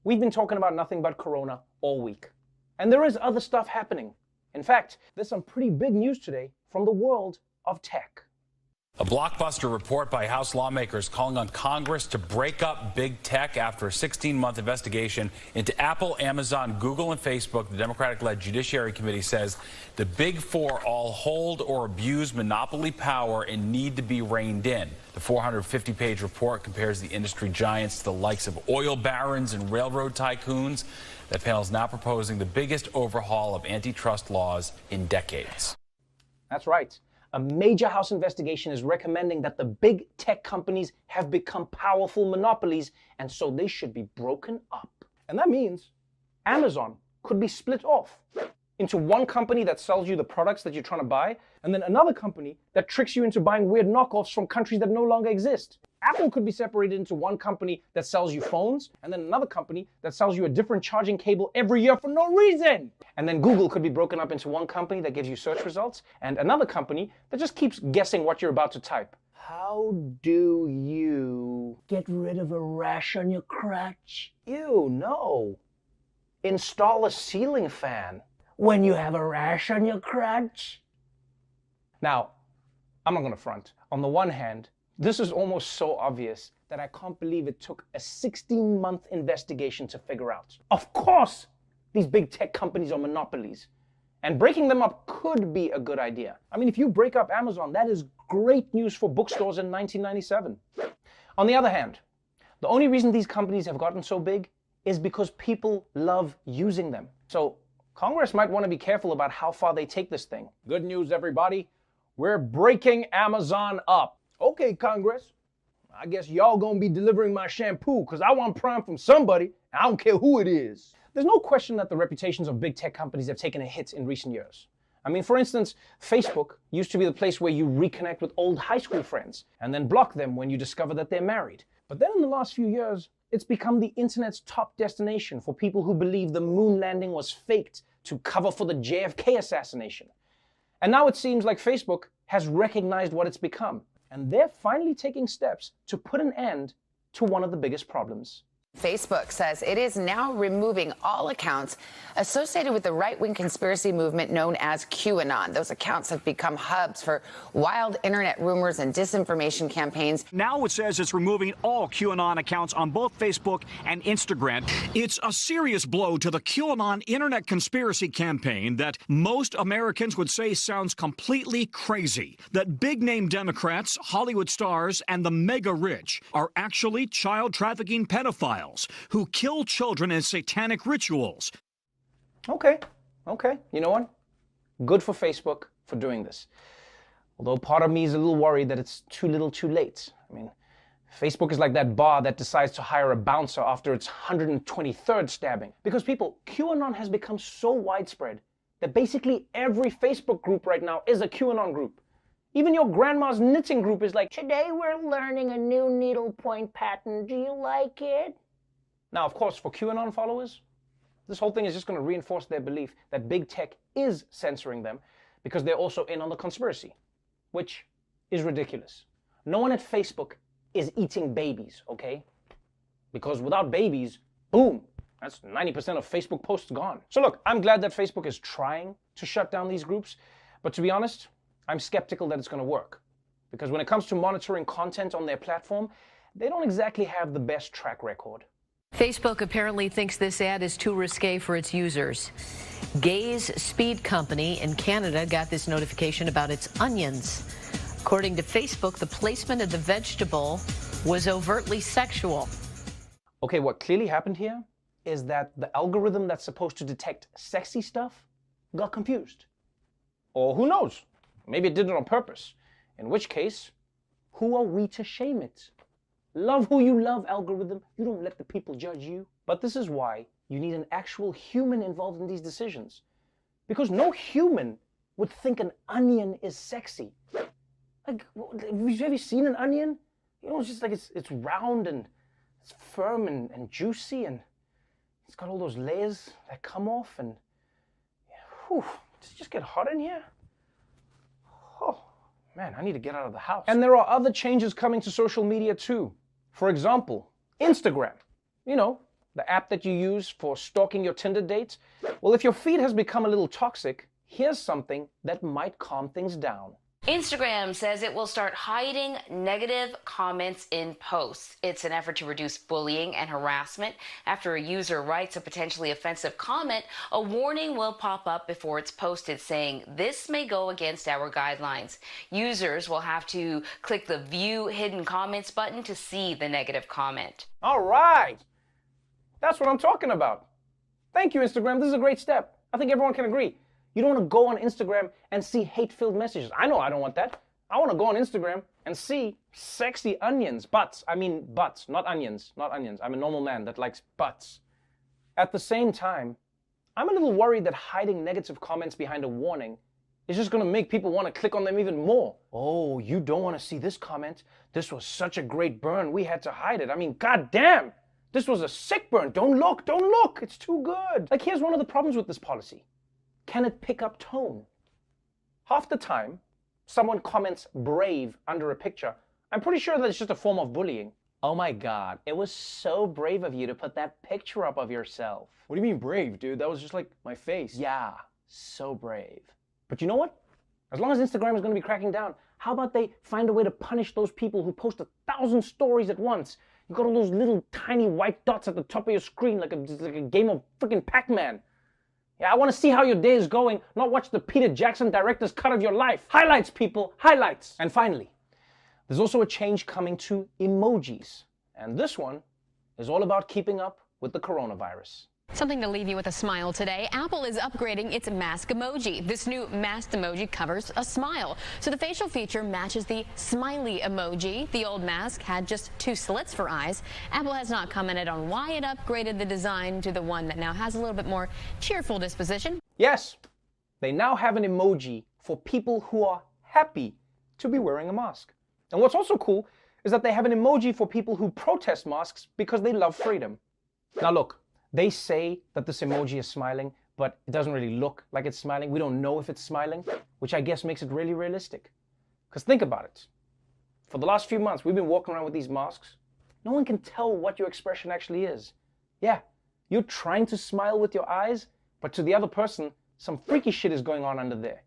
We've been talking about nothing but Corona all week. And there is other stuff happening. In fact, there's some pretty big news today from the world of tech. A blockbuster report by House lawmakers calling on Congress to break up big tech after a 16-month investigation into Apple, Amazon, Google, and Facebook. The Democratic-led Judiciary Committee says the Big Four all hold or abuse monopoly power and need to be reined in. The 450-page report compares the industry giants to the likes of oil barons and railroad tycoons. The panel is now proposing the biggest overhaul of antitrust laws in decades. That's right. A major House investigation is recommending that the big tech companies have become powerful monopolies, and so they should be broken up. And that means Amazon could be split off into one company that sells you the products that you're trying to buy, and then another company that tricks you into buying weird knockoffs from countries that no longer exist. Apple could be separated into one company that sells you phones, and then another company that sells you a different charging cable every year for no reason. And then Google could be broken up into one company that gives you search results, and another company that just keeps guessing what you're about to type. How do you get rid of a rash on your crotch? Ew, no. Install a ceiling fan when you have a rash on your crotch. Now, I'm not gonna front. On the one hand, this is almost so obvious that I can't believe it took a 16-month investigation to figure out. Of course, these big tech companies are monopolies, and breaking them up could be a good idea. I mean, if you break up Amazon, that is great news for bookstores in 1997. On the other hand, the only reason these companies have gotten so big is because people love using them. So Congress might want to be careful about how far they take this thing. Good news, everybody. We're breaking Amazon up. Okay, Congress, I guess y'all gonna be delivering my shampoo because I want Prime from somebody. I don't care who it is. There's no question that the reputations of big tech companies have taken a hit in recent years. I mean, for instance, Facebook used to be the place where you reconnect with old high school friends and then block them when you discover that they're married. But then in the last few years, it's become the internet's top destination for people who believe the moon landing was faked to cover for the JFK assassination. And now it seems like Facebook has recognized what it's become, and they're finally taking steps to put an end to one of the biggest problems. Facebook says it is now removing all accounts associated with the right-wing conspiracy movement known as QAnon. Those accounts have become hubs for wild internet rumors and disinformation campaigns. Now it says it's removing all QAnon accounts on both Facebook and Instagram. It's a serious blow to the QAnon internet conspiracy campaign that most Americans would say sounds completely crazy. That big-name Democrats, Hollywood stars, and the mega-rich are actually child trafficking pedophiles who kill children in satanic rituals. Okay. You know what? Good for Facebook for doing this. Although part of me is a little worried that it's too little too late. I mean, Facebook is like that bar that decides to hire a bouncer after its 123rd stabbing. Because people, QAnon has become so widespread that basically every Facebook group right now is a QAnon group. Even your grandma's knitting group is like, today we're learning a new needlepoint pattern. Do you like it? Now, of course, for QAnon followers, this whole thing is just going to reinforce their belief that big tech is censoring them because they're also in on the conspiracy, which is ridiculous. No one at Facebook is eating babies, okay? Because without babies, boom, that's 90% of Facebook posts gone. So look, I'm glad that Facebook is trying to shut down these groups, but to be honest, I'm skeptical that it's going to work. Because when it comes to monitoring content on their platform, they don't exactly have the best track record. Facebook apparently thinks this ad is too risque for its users. Gaze Speed Company in Canada got this notification about its onions. According to Facebook, the placement of the vegetable was overtly sexual. Okay, what clearly happened here is that the algorithm that's supposed to detect sexy stuff got confused. Or who knows? Maybe it did it on purpose. In which case, who are we to shame it? Love who you love, algorithm. You don't let the people judge you. But this is why you need an actual human involved in these decisions. Because no human would think an onion is sexy. Like, have you seen an onion? You know, it's just like it's round and it's firm and juicy, and it's got all those layers that come off, and whew, does it just get hot in here? Oh, man, I need to get out of the house. And there are other changes coming to social media too. For example, Instagram. You know, the app that you use for stalking your Tinder dates? Well, if your feed has become a little toxic, here's something that might calm things down. Instagram says it will start hiding negative comments in posts. It's an effort to reduce bullying and harassment. After a user writes a potentially offensive comment, a warning will pop up before it's posted saying, "This may go against our guidelines." Users will have to click the View Hidden Comments button to see the negative comment. All right. That's what I'm talking about. Thank you, Instagram. This is a great step. I think everyone can agree. You don't want to go on Instagram and see hate-filled messages. I know I don't want that. I want to go on Instagram and see sexy onions. Butts. I mean butts, not onions. Not onions. I'm a normal man that likes butts. At the same time, I'm a little worried that hiding negative comments behind a warning is just going to make people want to click on them even more. Oh, you don't want to see this comment? This was such a great burn. We had to hide it. I mean, goddamn. This was a sick burn. Don't look. Don't look. It's too good. Like, here's one of the problems with this policy. Can it pick up tone? Half the time, someone comments brave under a picture. I'm pretty sure that it's just a form of bullying. Oh my God, it was so brave of you to put that picture up of yourself. What do you mean brave, dude? That was just like my face. Yeah, so brave. But you know what? As long as Instagram is going to be cracking down, how about they find a way to punish those people who post 1,000 stories at once? You got all those little tiny white dots at the top of your screen like a game of freaking Pac-Man. Yeah, I want to see how your day is going, not watch the Peter Jackson director's cut of your life. Highlights, people, highlights. And finally, there's also a change coming to emojis. And this one is all about keeping up with the coronavirus. Something to leave you with a smile today. Apple is upgrading its mask emoji. This new masked emoji covers a smile. So the facial feature matches the smiley emoji. The old mask had just 2 slits for eyes. Apple has not commented on why it upgraded the design to the one that now has a little bit more cheerful disposition. Yes, they now have an emoji for people who are happy to be wearing a mask. And what's also cool is that they have an emoji for people who protest masks because they love freedom. Now look, they say that this emoji is smiling, but it doesn't really look like it's smiling. We don't know if it's smiling, which I guess makes it really realistic. Because think about it. For the last few months, we've been walking around with these masks. No one can tell what your expression actually is. Yeah, you're trying to smile with your eyes, but to the other person, some freaky shit is going on under there.